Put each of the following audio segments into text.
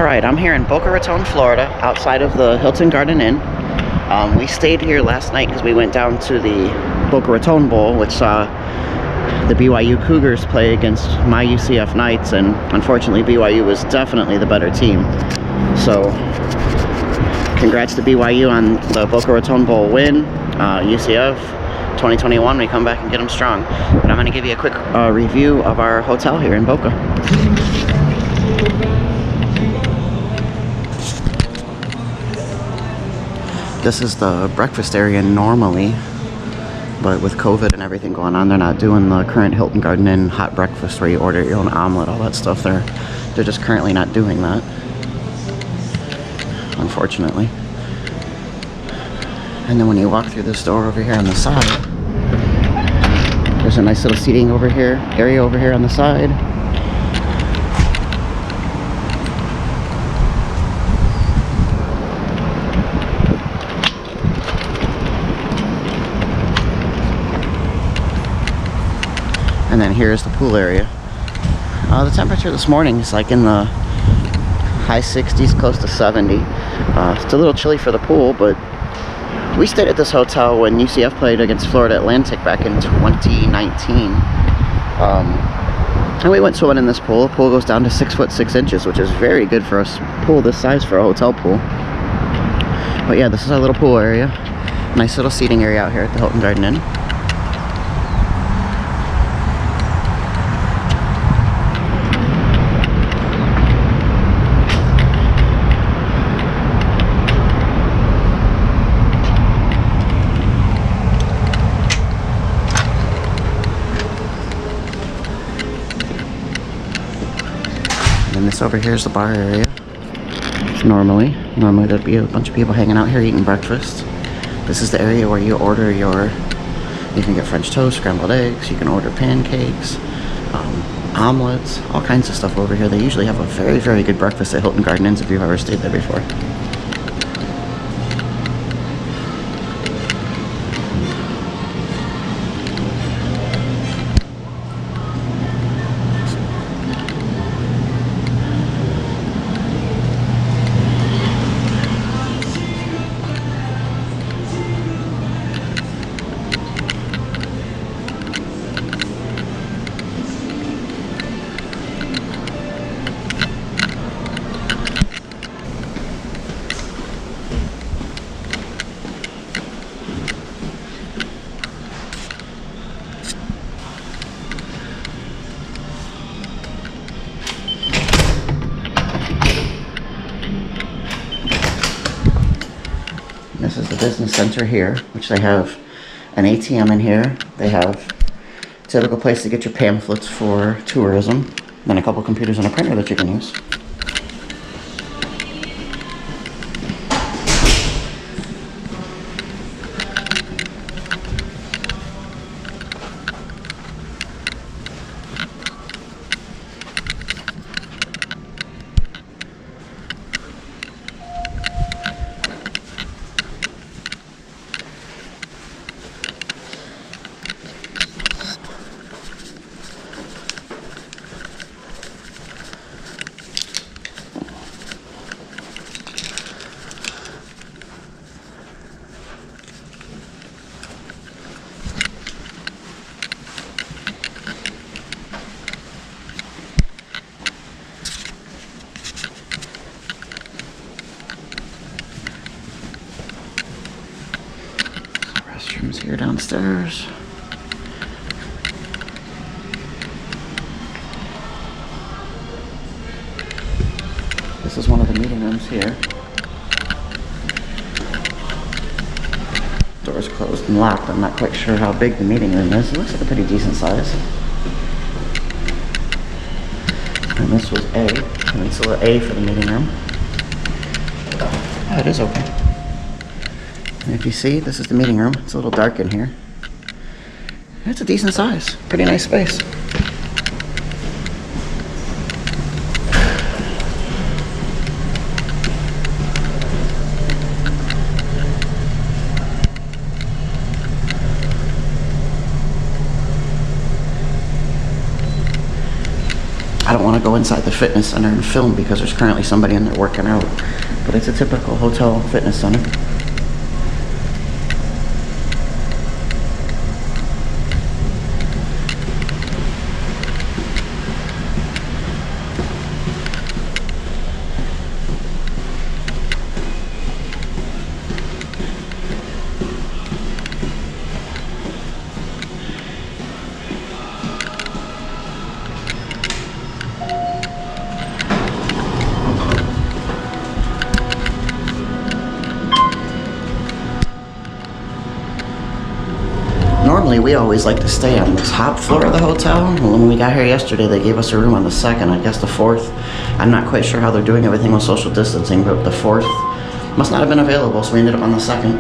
Alright, I'm here in Boca Raton, Florida, outside of the Hilton Garden Inn. We stayed here last night because we went down to the Boca Raton Bowl, which saw the BYU Cougars play against my UCF Knights, and unfortunately BYU was definitely the better team. So, congrats to BYU on the Boca Raton Bowl win. UCF 2021, we come back and get them strong. But I'm going to give you a quick review of our hotel here in Boca. This is the breakfast area normally, but with COVID and everything going on, they're not doing the current Hilton Garden Inn hot breakfast where you order your own omelet, all that stuff. They're just currently not doing that, unfortunately. And then when you walk through this door over here on the side, there's a nice little seating area over here on the side. And then here's the pool area. The temperature this morning is like in the high 60s, close to 70. It's a little chilly for the pool, but we stayed at this hotel when UCF played against Florida Atlantic back in 2019. And we went swimming in this pool. The pool goes down to 6'6", which is very good for a pool this size for a hotel pool. But yeah, this is our little pool area. Nice little seating area out here at the Hilton Garden Inn. And this over here is the bar area. Normally there'd be a bunch of people hanging out here eating breakfast. This is the area where you order you can get French toast, scrambled eggs, you can order pancakes, omelets, all kinds of stuff over here. They usually have a very, very good breakfast at Hilton Garden Inns if you've ever stayed there before. This is the business center here, which they have an ATM in here. They have a typical place to get your pamphlets for tourism, then a couple computers and a printer that you can use. Restrooms here downstairs. This is one of the meeting rooms here. Doors closed and locked. I'm not quite sure how big the meeting room is. It looks like a pretty decent size. And this was A. And it's a A for the meeting room. Oh, it is open. And if you see, this is the meeting room. It's a little dark in here. It's a decent size. Pretty nice space. I don't want want to go inside the fitness center and film because there's currently somebody in there working out. But it's a typical hotel fitness center. Normally, we always like to stay on the top floor of the hotel. When we got here yesterday, they gave us a room on the second, I guess the fourth. I'm not quite sure how they're doing everything with social distancing, but the fourth must not have been available, so we ended up on the second.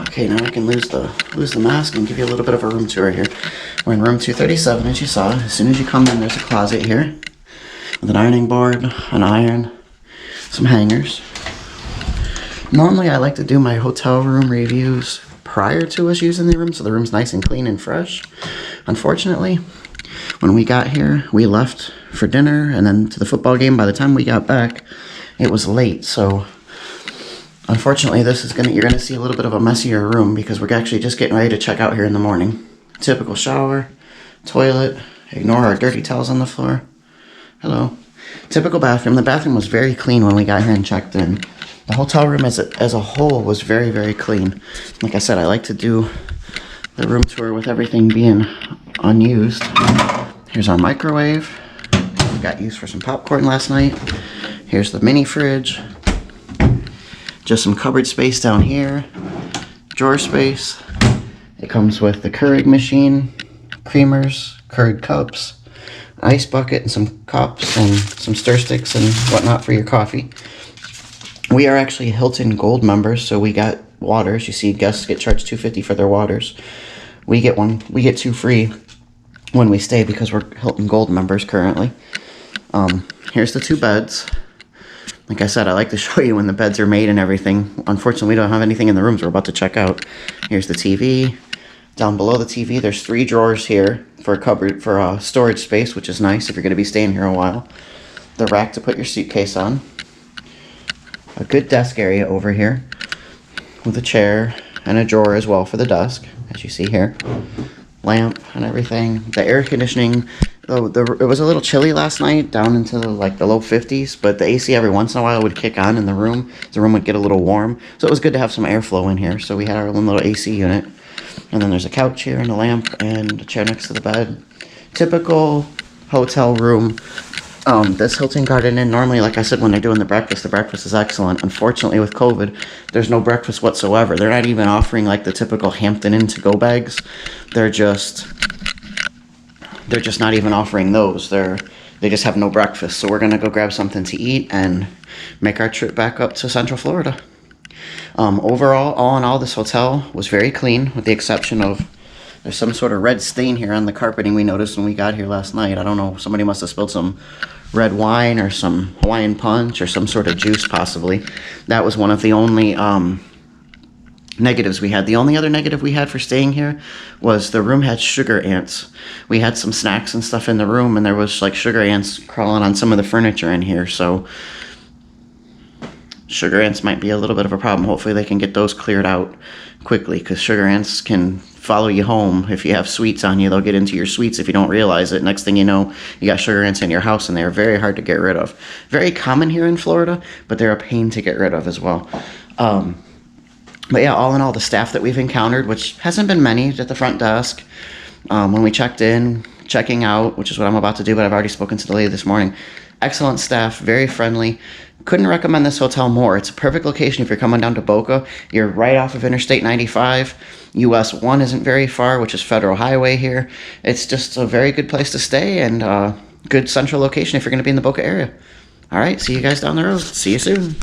Okay, now I can lose the mask and give you a little bit of a room tour here. We're in room 237, as you saw. As soon as you come in, there's a closet here with an ironing board, an iron, some hangers. Normally, I like to do my hotel room reviews prior to us using the room, so the room's nice and clean and fresh. Unfortunately, when we got here, we left for dinner and then to the football game. By the time we got back, it was late, so unfortunately, you're gonna see a little bit of a messier room because we're actually just getting ready to check out here in the morning. Typical shower, toilet, ignore our dirty towels on the floor. Hello. Typical bathroom. The bathroom was very clean when we got here and checked in. The hotel room as a whole was very, very clean. Like I said, I like to do the room tour with everything being unused. Here's our microwave. We got used for some popcorn last night. Here's the mini fridge. Just some cupboard space down here, drawer space. It comes with the Keurig machine, creamers, Keurig cups, ice bucket, and some cups, and some stir sticks and whatnot for your coffee. We are actually Hilton Gold members, so we got waters. You see guests get charged $2.50 for their waters. We get 2 free when we stay because we're Hilton Gold members currently. Here's the 2 beds. Like I said, I like to show you when the beds are made and everything. Unfortunately, we don't have anything in the rooms we're about to check out. Here's the TV. Down below the TV, there's 3 drawers here for a cupboard, for storage space, which is nice if you're going to be staying here a while. The rack to put your suitcase on. A good desk area over here with a chair and a drawer as well for the desk, as you see here. Lamp and everything. The air conditioning, it was a little chilly last night, down into the low 50s, but the AC every once in a while would kick on in the room. The room would get a little warm, so it was good to have some airflow in here. So we had our own little AC unit. And then there's a couch here and a lamp and a chair next to the bed. Typical hotel room. This Hilton Garden Inn, normally, like I said, when they're doing the breakfast is excellent. Unfortunately, with COVID, there's no breakfast whatsoever. They're not even offering like the typical Hampton Inn to-go bags. They're just not even offering those. They just have no breakfast. So we're gonna go grab something to eat and make our trip back up to Central Florida. Overall, all in all, this hotel was very clean, with the exception of there's some sort of red stain here on the carpeting we noticed when we got here last night. I don't know, somebody must have spilled some red wine or some Hawaiian punch or some sort of juice possibly. That was one of the only negatives we had. The only other negative we had for staying here was the room had sugar ants. We had some snacks and stuff in the room, and there was like sugar ants crawling on some of the furniture in here, so sugar ants might be a little bit of a problem. Hopefully they can get those cleared out quickly, because sugar ants can follow you home. If you have sweets on you, they'll get into your sweets if you don't realize it. Next thing you know, you got sugar ants in your house, and they're very hard to get rid of. Very common here in Florida, but they're a pain to get rid of as well. But yeah, all in all, the staff that we've encountered, which hasn't been many at the front desk, when we checked in, checking out, which is what I'm about to do, but I've already spoken to the lady this morning. Excellent staff, very friendly. Couldn't recommend this hotel more. It's a perfect location if you're coming down to Boca. You're right off of Interstate 95. US 1 isn't very far, which is Federal Highway here. It's just a very good place to stay and good central location if you're going to be in the Boca area. All right, see you guys down the road. See you soon.